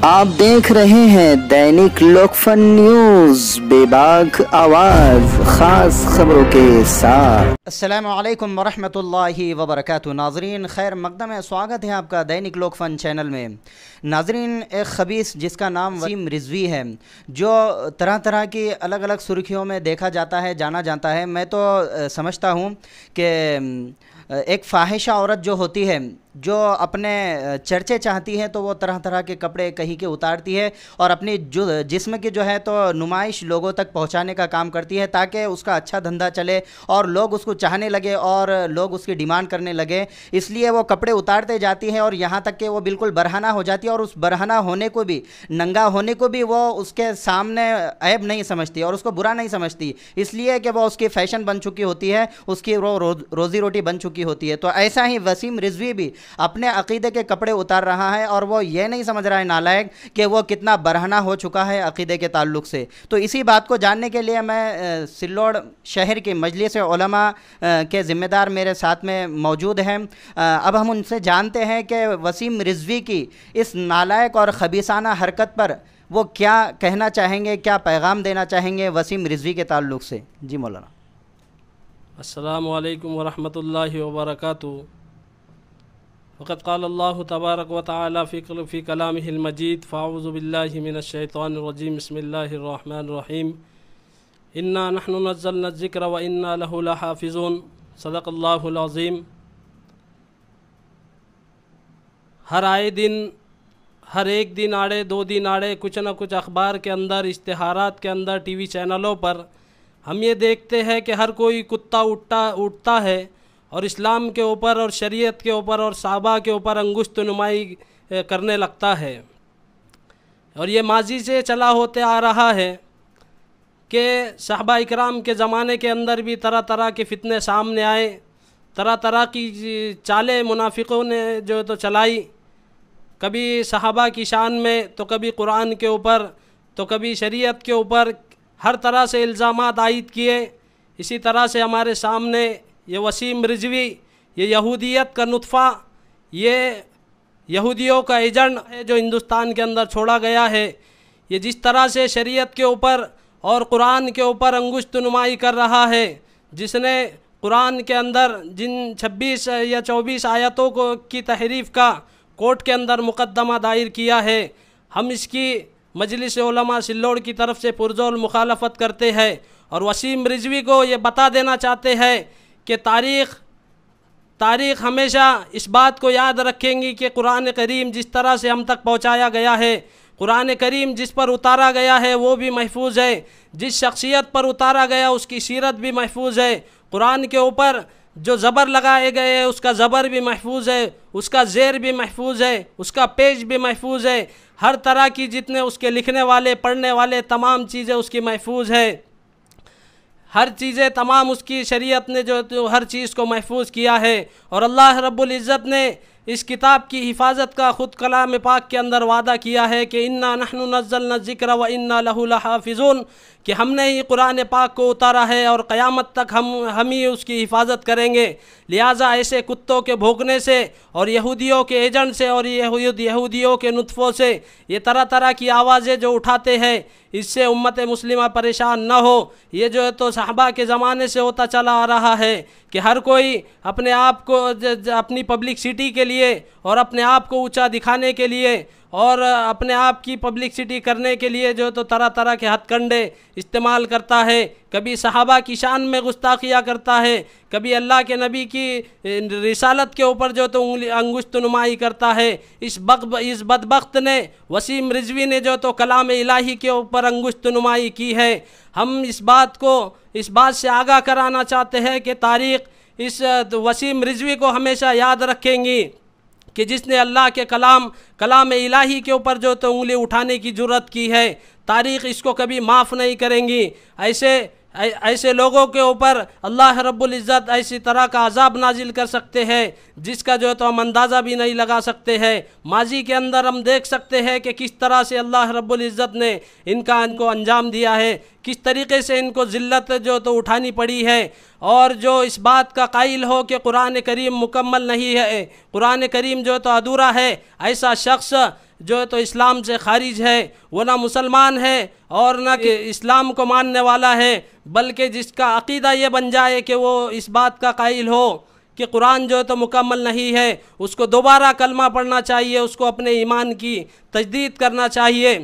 आप देख रहे हैं दैनिक लोकफन न्यूज, बेबाक आवाज़, खास खबरों के साथ। अस्सलामु अलैकुम वरहमतुल्लाहि वबरकातुहू। नाजरीन खैर मकदम है, स्वागत है आपका दैनिक लोकफन चैनल में। नाजरीन, एक खबीस जिसका नाम वसीम रिजवी है, जो तरह तरह की अलग अलग सुर्खियों में देखा जाता है, जाना जाता है। मैं तो समझता हूँ कि एक फाहिशा औरत जो होती है, जो अपने चर्चे चाहती है, तो वो तरह तरह के कपड़े कहीं के उतारती है और अपनी जो जिस्म की जो है तो नुमाइश लोगों तक पहुंचाने का काम करती है, ताकि उसका अच्छा धंधा चले और लोग उसको चाहने लगे और लोग उसकी डिमांड करने लगे। इसलिए वो कपड़े उतारते जाती है और यहाँ तक कि वो बिल्कुल बरहना हो जाती है, और उस बरहना होने को भी, नंगा होने को भी वो उसके सामने ऐब नहीं समझती और उसको बुरा नहीं समझती, इसलिए कि वो उसकी फ़ैशन बन चुकी होती है, उसकी वो रोज़ी रोटी बन चुकी होती है। तो ऐसा ही वसीम रिजवी भी अपने अकीदे के कपड़े उतार रहा है और वो ये नहीं समझ रहा है, नालायक, कि वो कितना बरहना हो चुका है अकीदे के ताल्लुक़ से। तो इसी बात को जानने के लिए मैं सिल्लोड़ शहर की मजलिस उलमा के ज़िम्मेदार मेरे साथ में मौजूद हैं। अब हम उनसे जानते हैं कि वसीम रिजवी की इस नालायक और खबीसाना हरकत पर वो क्या कहना चाहेंगे, क्या पैगाम देना चाहेंगे वसीम रिजवी के ताल्लुक़ से। जी मौलाना। अस्सलामु अलैकुम वरहमतुल्लाहि वबरकातुहू। फ़क़द क़ाल अल्लाहु तबारक व तआला फ़ी कलामिहिल मजीद फ़अऊज़ु बिल्लाहि मिनश शैतानिर रजीम बिस्मिल्लाहिर रहमानिर रहीम इन्ना नहनु नज़्ज़लना ज़िक्र व इन्ना लहु लहाफ़िज़ून सदक़ल्लाहुल अज़ीम। हर आए दिन, हर एक दिन आड़े, दो दिन आड़े, कुछ न कुछ अखबार के अंदर, इश्तिहारात के अंदर, टीवी चैनलों पर हम ये देखते हैं कि हर कोई कुत्ता उठता है और इस्लाम के ऊपर और शरीयत के ऊपर और सहाबा के ऊपर अंगुश्त नुमाई करने लगता है। और ये माजी से चला होते आ रहा है कि सहाबा इकराम के ज़माने के अंदर भी तरह तरह के फितने सामने आए, तरह तरह की चालें मुनाफिकों ने जो तो चलाई, कभी सहाबा की शान में, तो कभी कुरान के ऊपर, तो कभी शरीयत के ऊपर, हर तरह से इल्ज़ामात आयद किए। इसी तरह से हमारे सामने ये वसीम रिजवी, ये यहूदियत का नुत्फ़ा, ये यहूदियों का एजेंट है जो हिंदुस्तान के अंदर छोड़ा गया है, ये जिस तरह से शरीयत के ऊपर और कुरान के ऊपर अंगुश्त नुमाई कर रहा है, जिसने कुरान के अंदर जिन 26 या 24 आयतों को की तहरीफ़ का कोर्ट के अंदर मुकदमा दायर किया है, हम इसकी मजलिस उलमा सिल्लोड़ की तरफ से पुरजोर मुखालफत करते हैं और वसीम रिजवी को ये बता देना चाहते हैं कि तारीख़ हमेशा इस बात को याद रखेंगी कि कुरान करीम जिस तरह से हम तक पहुँचाया गया है, कुरान करीम जिस पर उतारा गया है वो भी महफूज है, जिस शख्सियत पर उतारा गया उसकी सीरत भी महफूज है, कुरान के ऊपर जो ज़बर लगाए गए हैं उसका ज़बर भी महफूज है, उसका ज़ेर भी महफूज है, उसका पेज भी महफूज है, हर तरह की जितने उसके लिखने वाले, पढ़ने वाले, तमाम चीज़ें उसकी महफूज है, हर चीज़ें तमाम उसकी शरीयत ने जो हर चीज़ को महफूज किया है। और अल्लाह रब्बुल इज़्ज़त ने इस किताब की हिफाजत का ख़ुद कलाम पाक के अंदर वादा किया है कि इन्ना नहनु नज़्ज़लना ज़िक्र व इन्ना लहु लहाफ़िज़ून, कि हमने ही कुरान पाक को उतारा है और क़यामत तक हम ही उसकी हिफाजत करेंगे। लिहाजा ऐसे कुत्तों के भौंकने से और यहूदियों के एजेंट से और यहूदियों के नुत्फ़ों से ये तरह तरह की आवाज़ें जो उठाते हैं, इससे उम्मत मुस्लिमा परेशान न हो। ये जो है तो सहाबा के ज़माने से होता चला आ रहा है कि हर कोई अपने आप को अपनी पब्लिसिटी के लिए और अपने आप को ऊंचा दिखाने के लिए और अपने आप की पब्लिसिटी करने के लिए जो तो तरह तरह के हथकंडे इस्तेमाल करता है। कभी सहाबा की शान में गुस्ताखियाँ करता है, कभी अल्लाह के नबी की रिसालत के ऊपर जो तो अंगुश्त नुमाई करता है। इस बदबख्त ने, वसीम रिजवी ने जो तो कलाम इलाही के ऊपर अंगुश्त नुमाई की है। हम इस बात से आगाह कराना चाहते हैं कि तारीख़ इस वसीम रिजवी को हमेशा याद रखेंगी कि जिसने अल्लाह के कलाम इलाही के ऊपर जो तो उंगली उठाने की जुर्रत की है, तारीख़ इसको कभी माफ़ नहीं करेंगी। ऐसे लोगों के ऊपर अल्लाह रब्बुल इज़्ज़त ऐसी तरह का अज़ाब नाजिल कर सकते हैं जिसका जो है तो हम अंदाज़ा भी नहीं लगा सकते हैं। माजी के अंदर हम देख सकते हैं कि किस तरह से अल्लाह रब्बुल इज़्ज़त ने इनको अंजाम दिया है, किस तरीक़े से इनको ज़िल्लत जो तो उठानी पड़ी है। और जो इस बात का कायल हो कि कुरान करीम मुकम्मल नहीं है, कुरान करीम जो तो अधूरा है, ऐसा शख्स जो है तो इस्लाम से खारिज है, वो ना मुसलमान है और ना कि इस्लाम को मानने वाला है, बल्कि जिसका अकीदा ये बन जाए कि वो इस बात का कायल हो कि कुरान जो है तो मुकम्मल नहीं है, उसको दोबारा कलमा पढ़ना चाहिए, उसको अपने ईमान की तजदीद करना चाहिए,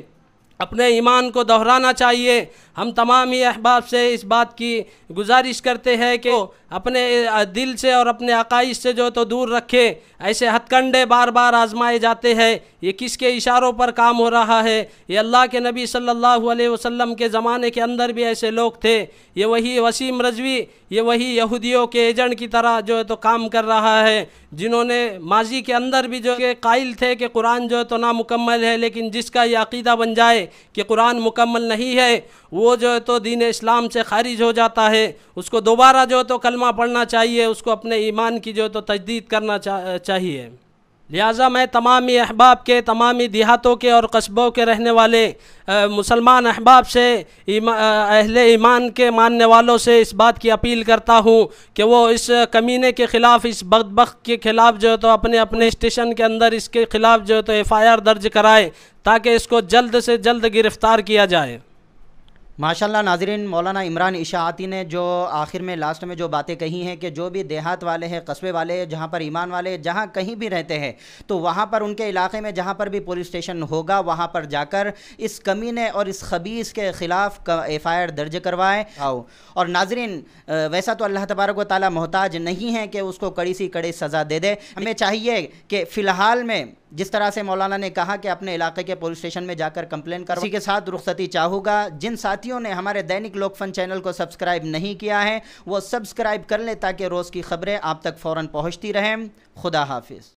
अपने ईमान को दोहराना चाहिए। हम तमाम ही अहबाब से इस बात की गुजारिश करते हैं कि अपने दिल से और अपने अकाइद से जो तो दूर रखे। ऐसे हथकंडे बार बार आजमाए जाते हैं, ये किसके इशारों पर काम हो रहा है? ये अल्लाह के नबी सल्लल्लाहु अलैहि वसल्लम के ज़माने के अंदर भी ऐसे लोग थे। ये वही वसीम रज़वी, ये वही यहूदियों के एजेंट की तरह जो है तो काम कर रहा है, जिन्होंने माजी के अंदर भी जो के कायल थे कि कुरान जो है तो नामुकम्मल है, लेकिन जिसका ये अकीदा बन जाए कि कुरान मुकम्मल नहीं है, वो जो है तो दीन इस्लाम से खारिज हो जाता है। उसको दोबारा जो है तो कलमा पढ़ना चाहिए, उसको अपने ईमान की जो है तो तजदीद करना चाहिए। लिहाजा मैं तमामी अहबाब के, तमामी देहातों के और कस्बों के रहने वाले मुसलमान अहबाब से, अहले ईमान के मानने वालों से इस बात की अपील करता हूँ कि वो इस कमीने के ख़िलाफ़, इस बदबख्त के ख़िलाफ़ जो है तो अपने अपने स्टेशन के अंदर इसके ख़िलाफ़ जो है तो FIR दर्ज कराए, ताकि इसको जल्द से जल्द गिरफ़्तार किया जाए। माशाल्लाह नाज़रीन, मौलाना इमरान इशाअती ने जो आखिर में लास्ट में जो बातें कही हैं कि जो भी देहात वाले हैं, कस्बे वाले, जहाँ पर ईमान वाले जहाँ कहीं भी रहते हैं, तो वहाँ पर उनके इलाके में जहाँ पर भी पुलिस स्टेशन होगा, वहाँ पर जाकर इस कमीने और इस खबीस के ख़िलाफ़ FIR दर्ज करवाएं। आओ। और नाज़रीन, वैसा तो अल्लाह तबारक व तआला मोहताज नहीं है कि उसको कड़ी सी कड़ी सज़ा दे दे। हमें चाहिए कि फ़िलहाल में जिस तरह से मौलाना ने कहा कि अपने इलाके के पुलिस स्टेशन में जाकर कंप्लेन करो। इसी के साथ रुखसती चाहूँगा। जिन साथियों ने हमारे दैनिक लोकफन चैनल को सब्सक्राइब नहीं किया है, वो सब्सक्राइब कर लें ताकि रोज़ की खबरें आप तक फ़ौरन पहुँचती रहें। खुदा हाफिज़।